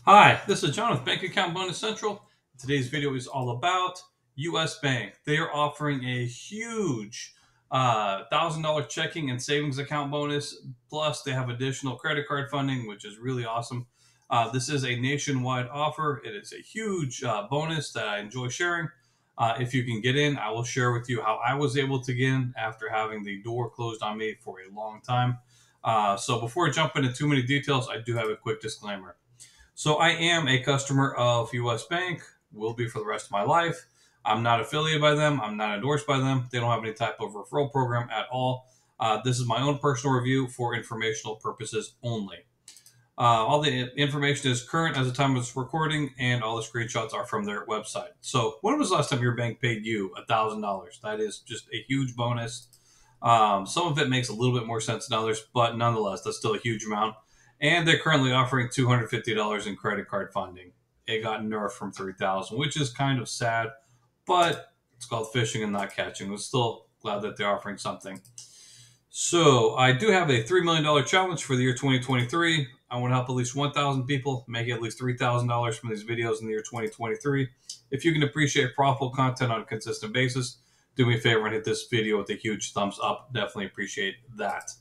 Hi, this is John with Bank Account Bonus Central. Today's video is all about US Bank. They are offering a huge $1,000 checking and savings account bonus. Plus, they have additional credit card funding, which is really awesome. This is a nationwide offer. It is a huge bonus that I enjoy sharing. If you can get in, I will share with you how I was able to get in after having the door closed on me for a long time. So before I jump into too many details, I do have a quick disclaimer. So I am a customer of US Bank, will be for the rest of my life. I'm not affiliated by them. I'm not endorsed by them. They don't have any type of referral program at all. This is my own personal review for informational purposes only. All the information is current as the time of this recording, and all the screenshots are from their website. So when was the last time your bank paid you $1,000? That is just a huge bonus. Some of it makes a little bit more sense than others, but nonetheless, that's still a huge amount. And they're currently offering $250 in credit card funding. It got nerfed from $3,000, which is kind of sad, but it's called fishing and not catching. I'm still glad that they're offering something. So I do have a $3 million challenge for the year 2023. I want to help at least 1,000 people make at least $3,000 from these videos in the year 2023. If you can appreciate profitable content on a consistent basis, do me a favor and hit this video with a huge thumbs up. Definitely appreciate that.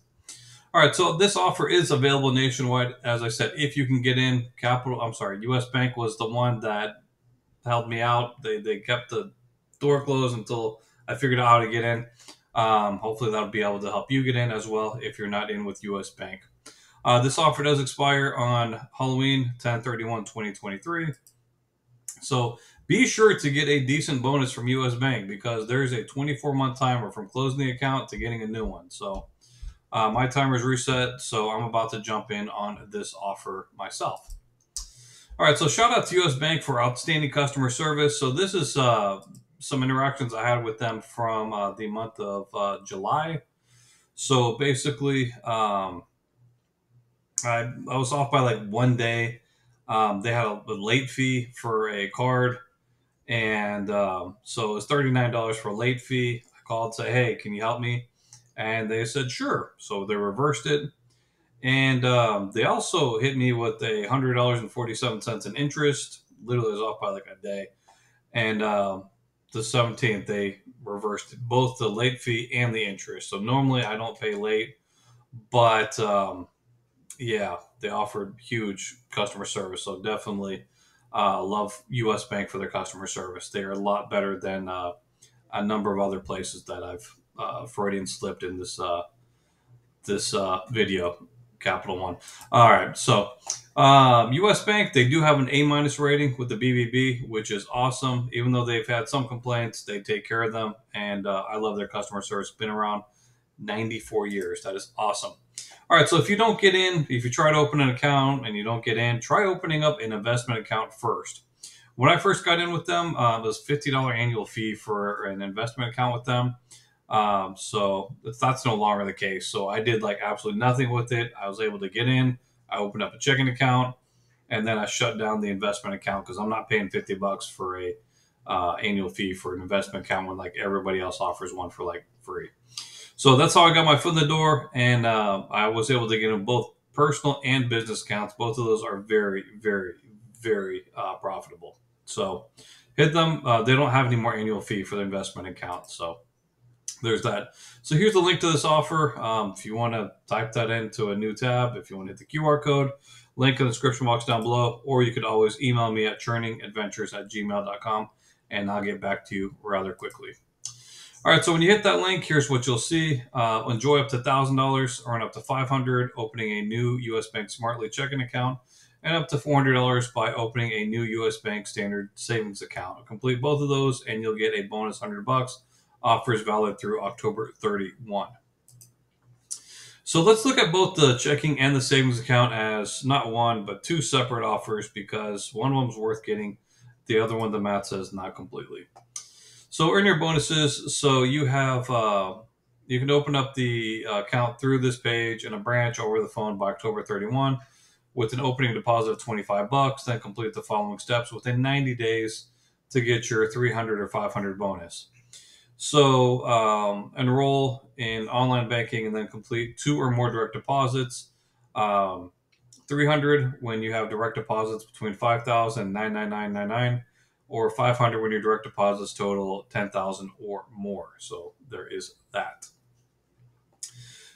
All right, so this offer is available nationwide. As I said, if you can get in, US Bank was the one that helped me out. They kept the door closed until I figured out how to get in. Hopefully that'll be able to help you get in as well if you're not in with US Bank. This offer does expire on Halloween, 10/31/2023. So be sure to get a decent bonus from US Bank because there's a 24-month timer from closing the account to getting a new one. So my timer is reset, so I'm about to jump in on this offer myself. All right, so shout out to US Bank for outstanding customer service. So this is some interactions I had with them from the month of July. So basically, I was off by like one day. They had a late fee for a card, and so it was $39 for a late fee. I called, say, hey, can you help me? And they said, sure. So they reversed it. And they also hit me with $100.47 in interest. Literally, it was off by like a day. And the 17th, they reversed both the late fee and the interest. So normally I don't pay late, but yeah, they offered huge customer service. So definitely love US Bank for their customer service. They are a lot better than a number of other places that I've Freudian slipped in this video. Capital One. All right, so US Bank, they do have an A- rating with the BBB, which is awesome. Even though they've had some complaints, they take care of them, and I love their customer service. Been around 94 years. That is awesome. All right, so if you don't get in, if you try to open an account and you don't get in, try opening up an investment account first. When I first got in with them, it was $50 annual fee for an investment account with them. So that's no longer the case. So I did like absolutely nothing with it. I was able to get in. I opened up a checking account, and then I shut down the investment account because I'm not paying $50 for a annual fee for an investment account when like everybody else offers one for like free. So that's how I got my foot in the door, and I was able to get in both personal and business accounts. Both of those are very, very, very profitable. So hit them. They don't have any more annual fee for the investment account. So there's that. So here's the link to this offer. If you want to type that into a new tab, if you want to hit the QR code, link in the description box down below, or you could always email me at churningadventures@gmail.com, and I'll get back to you rather quickly. All right, so when you hit that link, here's what you'll see. Enjoy up to $1,000, earn up to $500, opening a new US Bank Smartly checking account, and up to $400 by opening a new US Bank Standard Savings account. Complete both of those, and you'll get a bonus $100. Offers valid through October 31. So let's look at both the checking and the savings account as not one, but two separate offers because one of them's worth getting. The other one, the math says not completely. So earn your bonuses. So you have, you can open up the account through this page in a branch over the phone by October 31 with an opening deposit of $25, then complete the following steps within 90 days to get your 300 or 500 bonus. So enroll in online banking and then complete 2 or more direct deposits. $300 when you have direct deposits between $5,000 and $999.99, or $500 when your direct deposits total $10,000 or more. So there is that.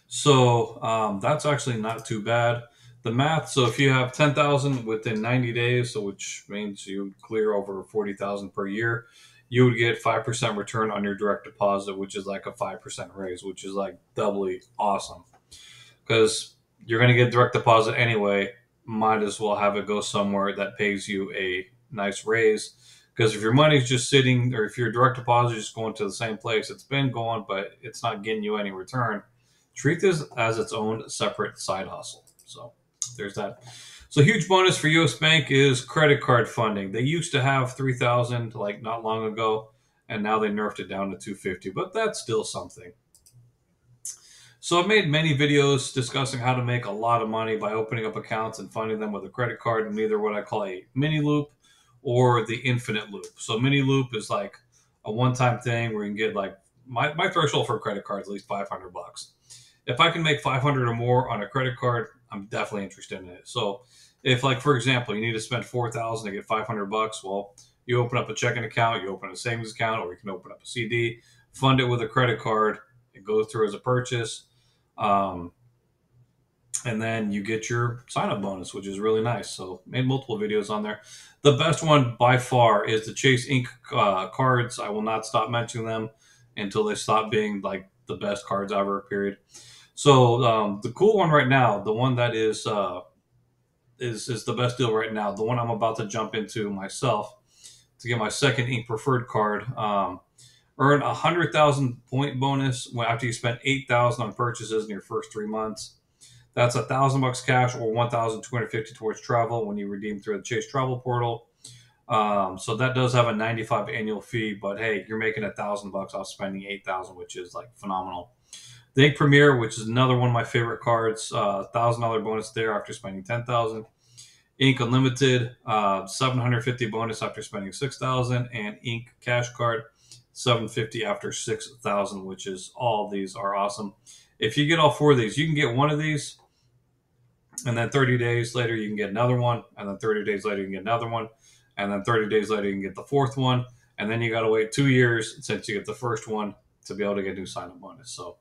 So that's actually not too bad. The math. So if you have 10,000 within 90 days, so which means you clear over 40,000 per year, you would get 5% return on your direct deposit, which is like a 5% raise, which is like doubly awesome. Because you're going to get direct deposit anyway. Might as well have it go somewhere that pays you a nice raise. Because if your money's just sitting, or if your direct deposit is just going to the same place it's been going, but it's not getting you any return, treat this as its own separate side hustle. So there's that. So huge bonus for US Bank is credit card funding. They used to have 3,000 like not long ago, and now they nerfed it down to 250, but that's still something. So I've made many videos discussing how to make a lot of money by opening up accounts and funding them with a credit card in either what I call a mini loop or the infinite loop. So mini loop is like a one-time thing where you can get like my threshold for a credit card is at least $500. If I can make 500 or more on a credit card, I'm definitely interested in it. So if, like, for example, you need to spend 4,000 to get $500, well, you open up a checking account, you open a savings account, or you can open up a CD, fund it with a credit card. It goes through as a purchase. And then you get your sign-up bonus, which is really nice. So made multiple videos on there. The best one by far is the Chase Inc. Cards. I will not stop mentioning them until they stop being like the best cards ever, period. So the cool one right now, the one that is the best deal right now, the one I'm about to jump into myself to get my second Inc. Preferred card, earn 100,000 point bonus after you spend 8,000 on purchases in your first 3 months. That's $1,000 cash or 1,250 towards travel when you redeem through the Chase Travel Portal. So that does have a 95 annual fee, but hey, you're making $1,000 off spending 8,000, which is like phenomenal. The Ink Premier, which is another one of my favorite cards, $1,000 bonus there after spending 10,000. Ink Unlimited, 750 bonus after spending 6,000, and Ink Cash Card, 750 after 6,000, which is all these are awesome. If you get all four of these, you can get one of these, and then 30 days later you can get another one, and then 30 days later you can get another one, and then 30 days later you can get the fourth one, and then you got to wait 2 years since you get the first one to be able to get a new sign-up bonus. So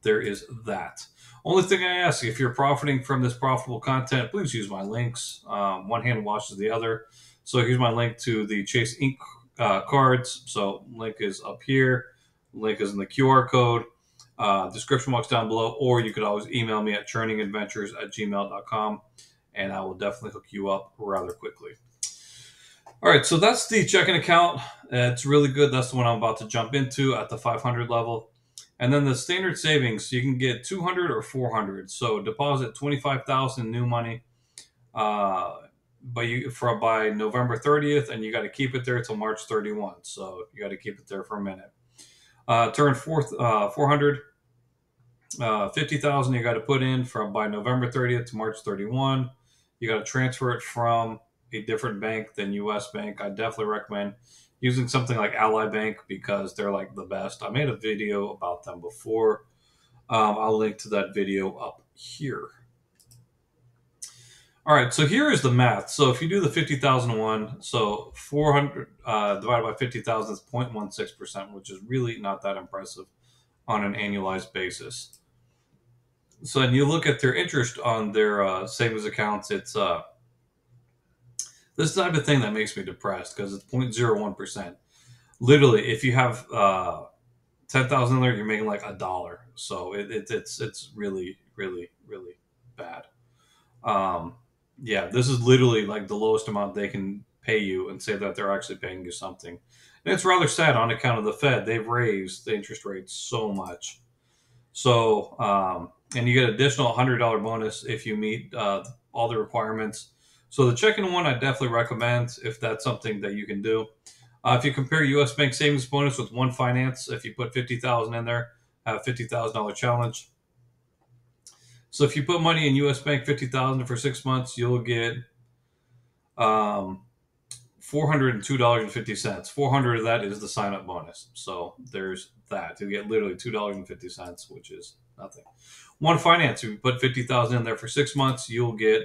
there is that. Only thing I ask, if you're profiting from this profitable content, please use my links. One hand washes the other. So here's my link to the Chase Inc. Cards. So link is up here. Link is in the QR code. Description box down below, or you could always email me at churningadventures@gmail.com, and I will definitely hook you up rather quickly. All right, so that's the checking account. It's really good. That's the one I'm about to jump into at the 500 level. And then the standard savings, you can get 200 or 400. So deposit 25,000 new money, but by November 30th, and you got to keep it there till March 31. So you got to keep it there for a minute. Turn 400, 50,000 you got to put in from by November 30th to March 31. You got to transfer it from a different bank than US Bank. I definitely recommend using something like Ally Bank because they're like the best. I made a video about them before. I'll link to that video up here. All right, so here is the math. So if you do the 50,001, so 400 divided by 50,000 is 0.16%, which is really not that impressive on an annualized basis. So when you look at their interest on their savings accounts, it's this type of thing that makes me depressed because it's 0.01%. Literally, if you have 10,000 in there, you're making like $1. So it's really, really, really bad. Yeah, this is literally like the lowest amount they can pay you and say that they're actually paying you something. And it's rather sad on account of the Fed. They've raised the interest rates so much. So, and you get an additional $100 bonus if you meet all the requirements. So the checking one, I definitely recommend if that's something that you can do. If you compare US Bank savings bonus with M1 Finance, if you put 50,000 in there, have a $50,000 challenge. So if you put money in US Bank 50,000 for 6 months, you'll get $402.50. 400 of that is the sign up bonus. So there's that. You get literally $2.50, which is nothing. M1 Finance, if you put 50,000 in there for 6 months, you'll get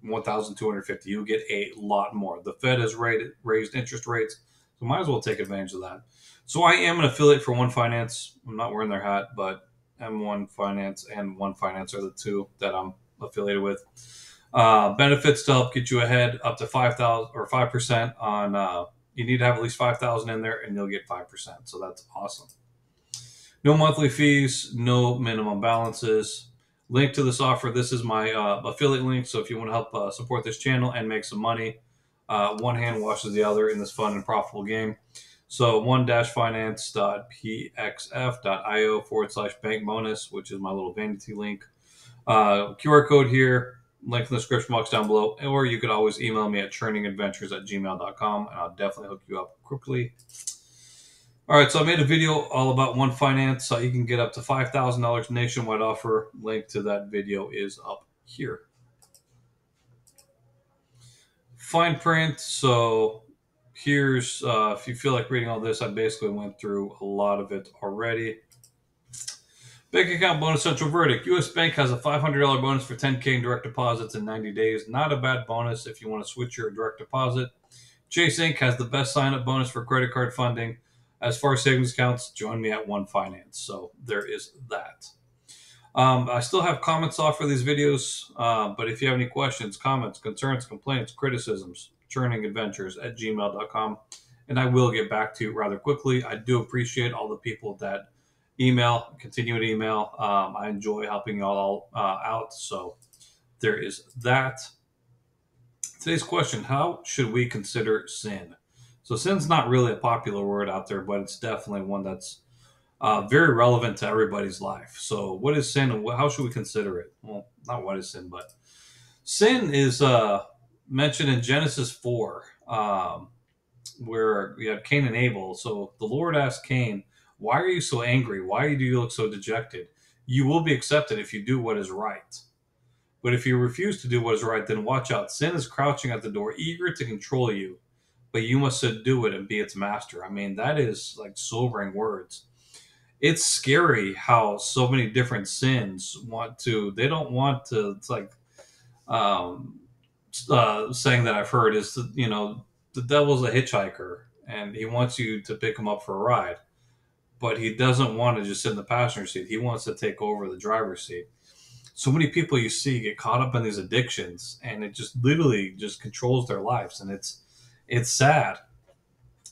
1,250. You get a lot more. The Fed has raised interest rates, so might as well take advantage of that. So I am an affiliate for One Finance. I'm not wearing their hat, but M1 Finance and One Finance are the two that I'm affiliated with. Benefits to help get you ahead up to 5,000 or 5% on. You need to have at least 5,000 in there, and you'll get 5%. So that's awesome. No monthly fees, no minimum balances. Link to this offer. This is my affiliate link. So if you want to help support this channel and make some money, one hand washes the other in this fun and profitable game. So one-finance.pxf.io/bank bonus, which is my little vanity link. QR code here, link in the description box down below, or you could always email me at churningadventures@gmail.com, and I'll definitely hook you up quickly. All right, so I made a video all about One Finance. You can get up to $5,000 nationwide offer. Link to that video is up here. Fine print. So here's, if you feel like reading all this, I basically went through a lot of it already. Bank account bonus central verdict. U.S. Bank has a $500 bonus for 10K in direct deposits in 90 days. Not a bad bonus if you want to switch your direct deposit. Chase Inc. has the best sign-up bonus for credit card funding. As far as savings accounts, join me at One Finance. So there is that. I still have comments off for these videos, but if you have any questions, comments, concerns, complaints, criticisms, churningadventures@gmail.com, and I will get back to you rather quickly. I do appreciate all the people that email, continue to email. I enjoy helping you all out, so there is that. Today's question, how should we consider sin? So sin's not really a popular word out there, but it's definitely one that's very relevant to everybody's life. So what is sin and how should we consider it? Well, not what is sin, but sin is mentioned in Genesis 4, where we had Cain and Abel. So the Lord asked Cain, why are you so angry? Why do you look so dejected? You will be accepted if you do what is right. But if you refuse to do what is right, then watch out. Sin is crouching at the door, eager to control you, but you must subdue it and be its master. I mean, that is like sobering words. It's scary how so many different sins they don't want to, it's like saying that I've heard is that, the devil's a hitchhiker and he wants you to pick him up for a ride, but he doesn't want to just sit in the passenger seat. He wants to take over the driver's seat. So many people you see get caught up in these addictions, and it just literally just controls their lives, and it's sad.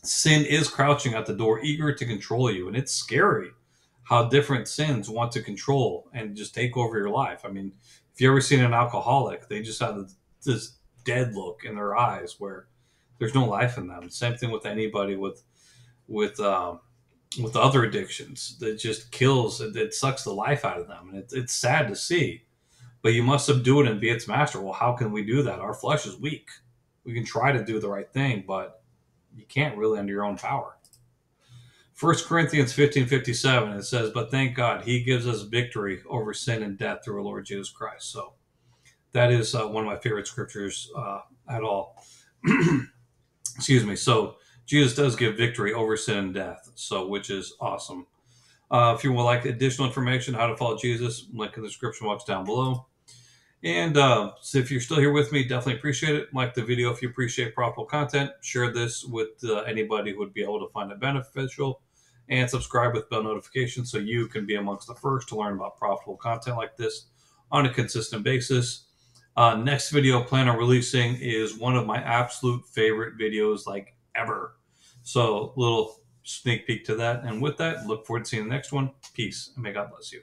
Sin is crouching at the door, eager to control you, and it's scary how different sins want to control and just take over your life. I mean, if you ever seen an alcoholic, they just have this dead look in their eyes where there's no life in them. Same thing with anybody with other addictions that just kills, it sucks the life out of them, and it's sad to see. But you must subdue it and be its master. Well, how can we do that? Our flesh is weak. We can try to do the right thing, but you can't really under your own power. 1 Corinthians 15:57, it says, but thank God, he gives us victory over sin and death through our Lord Jesus Christ. So that is one of my favorite scriptures at all. Excuse me. So Jesus does give victory over sin and death, so which is awesome. If you would like additional information how to follow Jesus, link in the description box down below. And so if you're still here with me, definitely appreciate it. Like the video if you appreciate profitable content. Share this with anybody who would be able to find it beneficial. And subscribe with bell notifications so you can be amongst the first to learn about profitable content like this on a consistent basis. Next video I plan on releasing is one of my absolute favorite videos like ever. So little sneak peek to that. And with that, look forward to seeing the next one. Peace, and may God bless you.